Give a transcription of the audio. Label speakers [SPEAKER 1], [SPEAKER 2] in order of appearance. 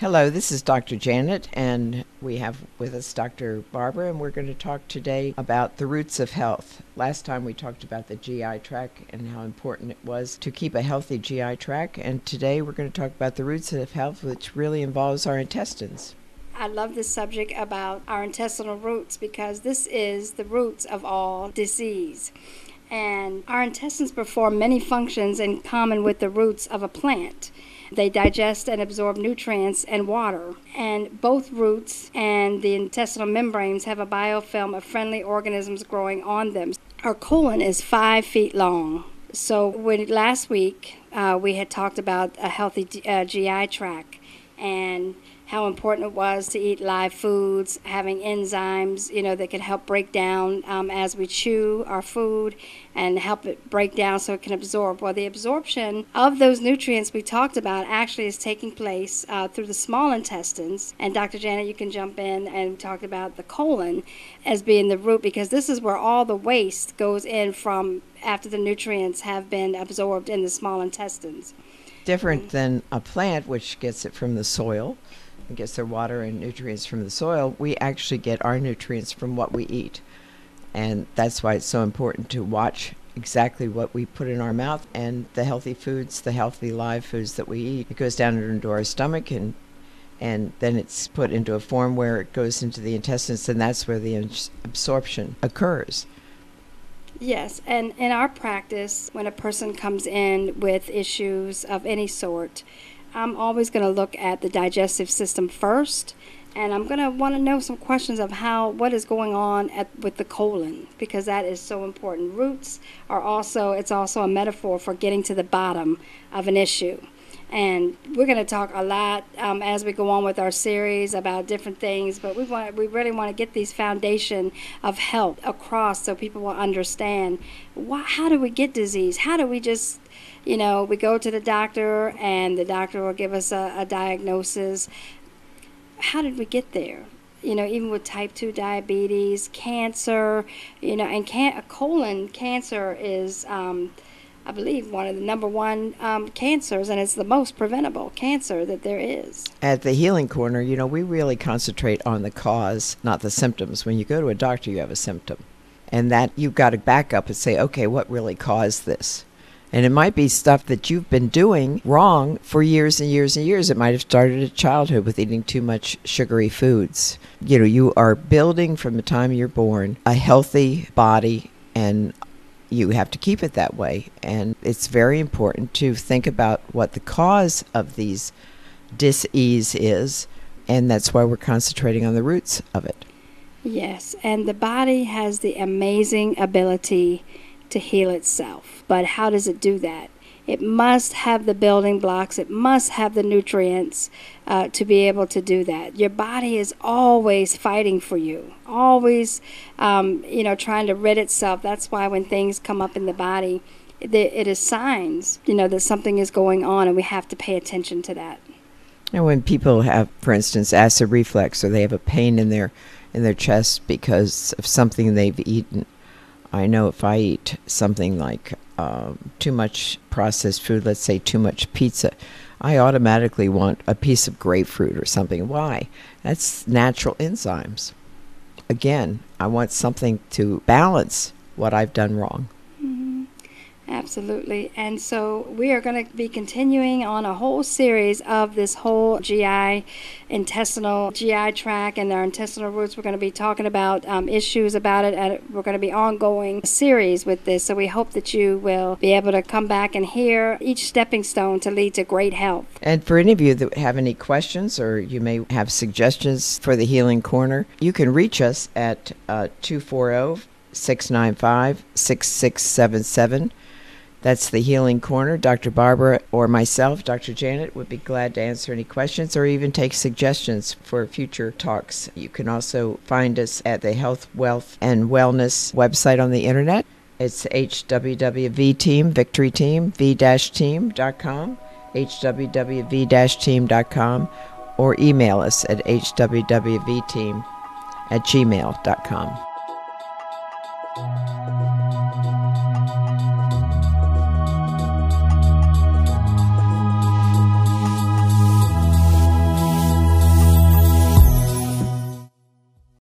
[SPEAKER 1] Hello, this is Dr. Janet, and we have with us Dr. Barbara, and we're going to talk today about the roots of health. Last time we talked about the GI tract and how important it was to keep a healthy GI tract, and today we're going to talk about the roots of health, which really involves our intestines.
[SPEAKER 2] I love this subject about our intestinal roots because this is the roots of all disease. And our intestines perform many functions in common with the roots of a plant. They digest and absorb nutrients and water. And both roots and the intestinal membranes have a biofilm of friendly organisms growing on them. Our colon is 5 feet long. So last week we had talked about a healthy GI tract and how important it was to eat live foods, having enzymes, that can help break down as we chew our food and help it break down so it can absorb. Well, the absorption of those nutrients we talked about actually is taking place through the small intestines. And Dr. Janet, you can jump in and talk about the colon as being the root, because this is where all the waste goes in from after the nutrients have been absorbed in the small intestines.
[SPEAKER 1] Different than a plant, which gets it from the soil and gets their water and nutrients from the soil. We actually get our nutrients from what we eat. And that's why it's so important to watch exactly what we put in our mouth and the healthy foods, the healthy live foods that we eat. It goes down into our stomach and then it's put into a form where it goes into the intestines, and that's where the absorption occurs.
[SPEAKER 2] Yes, and in our practice, when a person comes in with issues of any sort, I'm always going to look at the digestive system first, and I'm going to want to know some questions of what is going on with the colon, because that is so important. Roots it's also a metaphor for getting to the bottom of an issue. And we're going to talk a lot as we go on with our series about different things, but we really want to get these foundation of health across so people will understand how do we get disease? How do we just, we go to the doctor and the doctor will give us a diagnosis. How did we get there? Even with type 2 diabetes, cancer, and colon cancer is I believe one of the number one cancers, and it's the most preventable cancer that there is.
[SPEAKER 1] At the Healing Corner, we really concentrate on the cause, not the symptoms. When you go to a doctor, you have a symptom. And that you've got to back up and say, okay, what really caused this? And it might be stuff that you've been doing wrong for years and years and years. It might have started at childhood with eating too much sugary foods. You are building from the time you're born a healthy body, and you have to keep it that way. And it's very important to think about what the cause of these dis-ease is, and that's why we're concentrating on the roots of it.
[SPEAKER 2] Yes, and the body has the amazing ability to heal itself. But how does it do that? It must have the building blocks. It must have the nutrients to be able to do that. Your body is always fighting for you, always, trying to rid itself. That's why when things come up in the body, it is signs, that something is going on, and we have to pay attention to that.
[SPEAKER 1] And when people have, for instance, acid reflux, or they have a pain in their chest because of something they've eaten, I know if I eat something like too much processed food, let's say too much pizza, I automatically want a piece of grapefruit or something. Why? That's natural enzymes. Again, I want something to balance what I've done wrong.
[SPEAKER 2] Absolutely. And so we are going to be continuing on a whole series of this whole intestinal GI tract and our intestinal roots. We're going to be talking about issues about it, and we're going to be ongoing series with this. So we hope that you will be able to come back and hear each stepping stone to lead to great health.
[SPEAKER 1] And for any of you that have any questions, or you may have suggestions for the Healing Corner, you can reach us at 240-695-6677. That's the Healing Corner. Dr. Barbara or myself, Dr. Janet, would be glad to answer any questions or even take suggestions for future talks. You can also find us at the Health, Wealth, and Wellness website on the internet. It's HWWV-Team, Victory Team, V-Team.com, HWWV-Team.com, or email us at HWWV-Team@gmail.com.